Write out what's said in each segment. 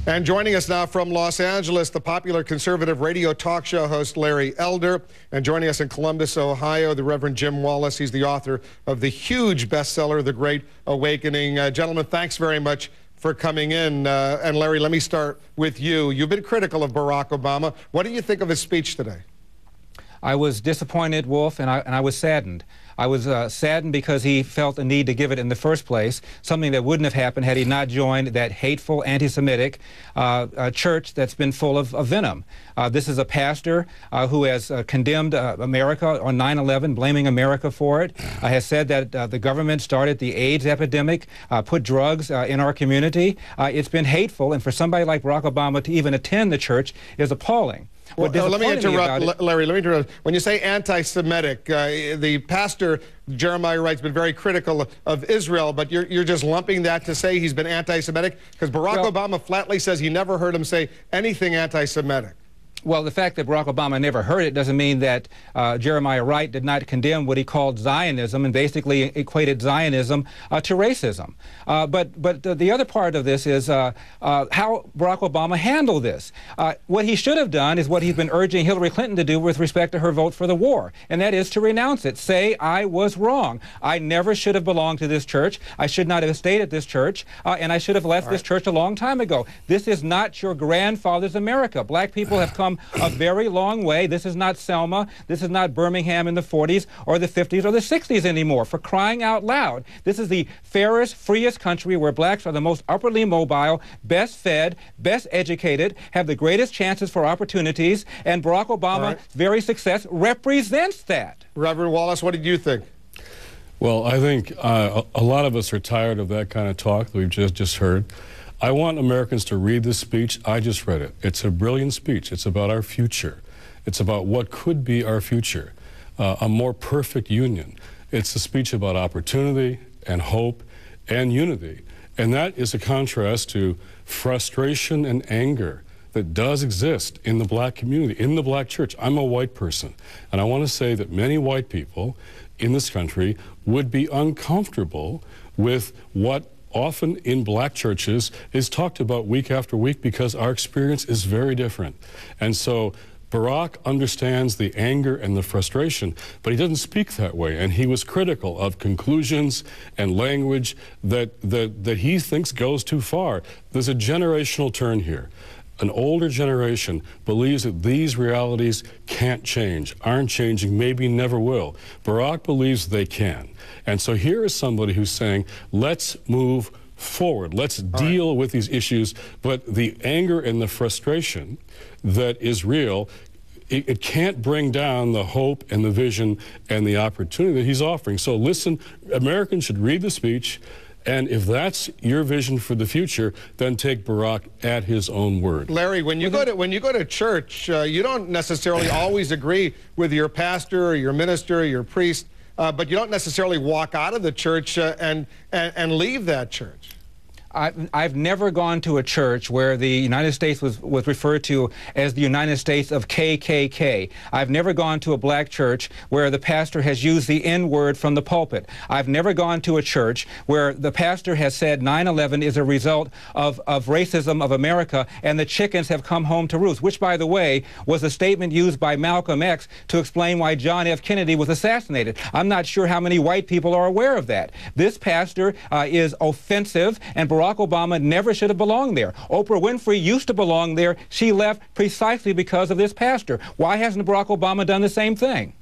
And joining us now from Los Angeles, the popular conservative radio talk show host Larry Elder. And joining us in Columbus, Ohio, the Reverend Jim Wallis. He's the author of the huge bestseller, The Great Awakening. Gentlemen, thanks very much for coming in. And Larry, let me start with you. You've been critical of Barack Obama. What do you think of his speech today? I was disappointed, Wolf, and I was saddened. I was saddened because he felt the need to give it in the first place, something that wouldn't have happened had he not joined that hateful, anti-Semitic church that's been full of venom. This is a pastor who has condemned America on 9/11, blaming America for it, has said that the government started the AIDS epidemic, put drugs in our community. It's been hateful, and for somebody like Barack Obama to even attend the church is appalling. Well, let me interrupt, Larry. Let me interrupt. When you say anti-Semitic, the pastor, Jeremiah Wright's been very critical of Israel, but you're just lumping that to say he's been anti-Semitic? Because Barack Obama flatly says he never heard him say anything anti-Semitic. Well, the fact that Barack Obama never heard it doesn't mean that Jeremiah Wright did not condemn what he called Zionism and basically equated Zionism to racism. But the other part of this is how Barack Obama handled this. What he should have done is what he's been urging Hillary Clinton to do with respect to her vote for the war, and that is to renounce it. Say, I was wrong. I never should have belonged to this church. I should not have stayed at this church, and I should have left this church a long time ago. This is not your grandfather's America. Black people have come a very long way. This is not Selma. This is not Birmingham in the 40s or the 50s or the 60s anymore, for crying out loud. This is the fairest, freest country where blacks are the most upwardly mobile, best fed, best educated, have the greatest chances for opportunities, and Barack Obama's very success represents that. Reverend Wallis, what did you think? Well, I think a lot of us are tired of that kind of talk that we've just heard. I want Americans to read this speech. I just read it. It's a brilliant speech. It's about our future. It's about what could be our future, a more perfect union. It's a speech about opportunity and hope and unity. And that is a contrast to frustration and anger that does exist in the black community, in the black church. I'm a white person, and I want to say that many white people in this country would be uncomfortable with what often in black churches is talked about week after week, because our experience is very different. And so Barack understands the anger and the frustration, but he doesn't speak that way. And he was critical of conclusions and language that he thinks goes too far. There's a generational turn here. An older generation believes that these realities can't change, aren't changing, maybe never will. Barack believes they can. And so here is somebody who's saying, let's move forward. Let's deal with these issues. But the anger and the frustration that is real, it can't bring down the hope and the vision and the opportunity that he's offering. So listen, Americans should read the speech. And if that's your vision for the future, then take Barack at his own word. Larry, when you go to church, you don't necessarily always agree with your pastor or your minister or your priest, but you don't necessarily walk out of the church and leave that church. I've never gone to a church where the United States was referred to as the United States of KKK. I've never gone to a black church where the pastor has used the N-word from the pulpit. I've never gone to a church where the pastor has said 9/11 is a result of racism of America and the chickens have come home to roost, which, by the way, was a statement used by Malcolm X to explain why John F. Kennedy was assassinated. I'm not sure how many white people are aware of that. This pastor is offensive, and Barack Obama never should have belonged there. Oprah Winfrey used to belong there. She left precisely because of this pastor. Why hasn't Barack Obama done the same thing?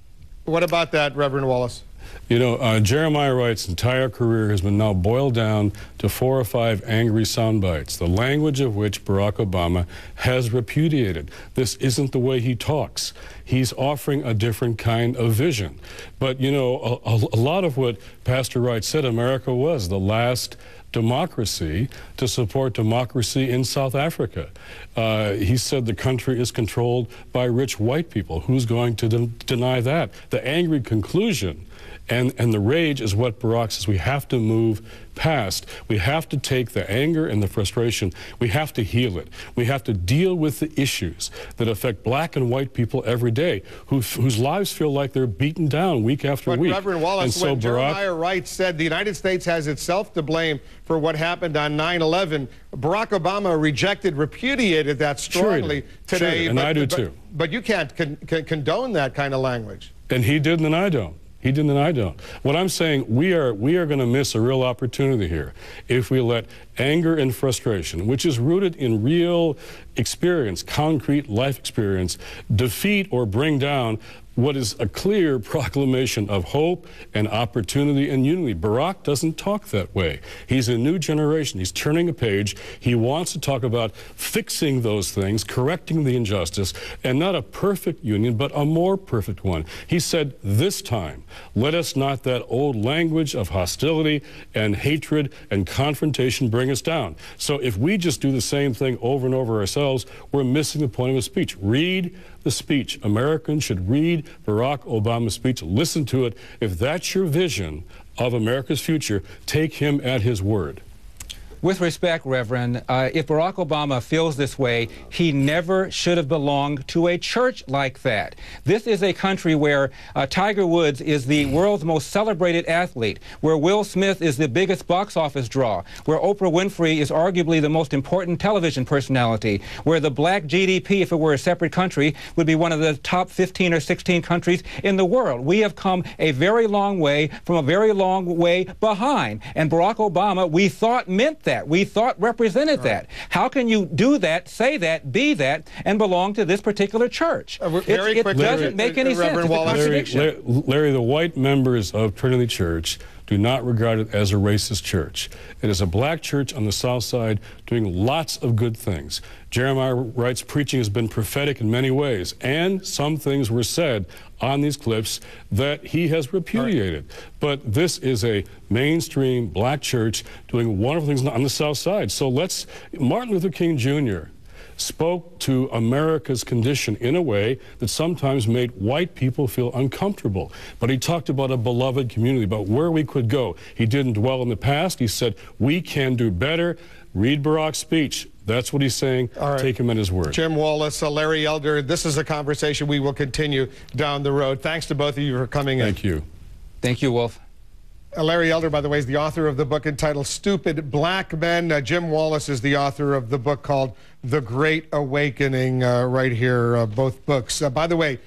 What about that, Reverend Wallis? You know, Jeremiah Wright's entire career has been now boiled down to 4 or 5 angry sound bites, the language of which Barack Obama has repudiated. This isn't the way he talks. He's offering a different kind of vision. But, you know, a lot of what Pastor Wright said America was the last democracy to support democracy in South Africa. He said the country is controlled by rich white people. Who's going to deny that? The angry conclusion And the rage is what Barack says we have to move past. We have to take the anger and the frustration. We have to heal it. We have to deal with the issues that affect black and white people every day, whose lives feel like they're beaten down week after week. But Reverend Wallis, when Jeremiah Wright said the United States has itself to blame for what happened on 9/11, Barack Obama repudiated that strongly today. Sure, and I do too. But you can't condone that kind of language. And he didn't, and I don't. He didn't, and I don't. What I'm saying, we are going to miss a real opportunity here if we let anger and frustration, which is rooted in real experience, concrete life experience, defeat or bring down what is a clear proclamation of hope and opportunity and unity. Barack doesn't talk that way. He's a new generation. He's turning a page. He wants to talk about fixing those things, correcting the injustice, and not a perfect union, but a more perfect one. He said, this time, let us not that old language of hostility and hatred and confrontation bring us down. So if we just do the same thing over and over ourselves, we're missing the point of a speech. Read the speech. Americans should read Barack Obama's speech, listen to it. If that's your vision of America's future, take him at his word. With respect, Reverend, if Barack Obama feels this way, he never should have belonged to a church like that. This is a country where Tiger Woods is the world's most celebrated athlete, where Will Smith is the biggest box office draw, where Oprah Winfrey is arguably the most important television personality, where the black GDP, if it were a separate country, would be one of the top 15 or 16 countries in the world. We have come a very long way from a very long way behind. And Barack Obama, we thought meant that. We thought represented that. How can you do that, say that, be that, and belong to this particular church? It doesn't make any sense. It's a contradiction. Larry, the white members of Trinity Church do not regard it as a racist church. It is a black church on the South Side doing lots of good things. Jeremiah Wright's preaching has been prophetic in many ways, and some things were said on these clips that he has repudiated. But this is a mainstream black church doing wonderful things on the South Side. So Martin Luther King Jr. spoke to America's condition in a way that sometimes made white people feel uncomfortable. But he talked about a beloved community, about where we could go. He didn't dwell in the past. He said, we can do better. Read Barack's speech. That's what he's saying. Right. Take him at his word. Jim Wallis, Larry Elder, this is a conversation we will continue down the road. Thanks to both of you for coming in. Thank you. Thank you, Wolf. Larry Elder, by the way, is the author of the book entitled Stupid Black Men. Jim Wallis is the author of the book called The Great Awakening, right here, both books. By the way,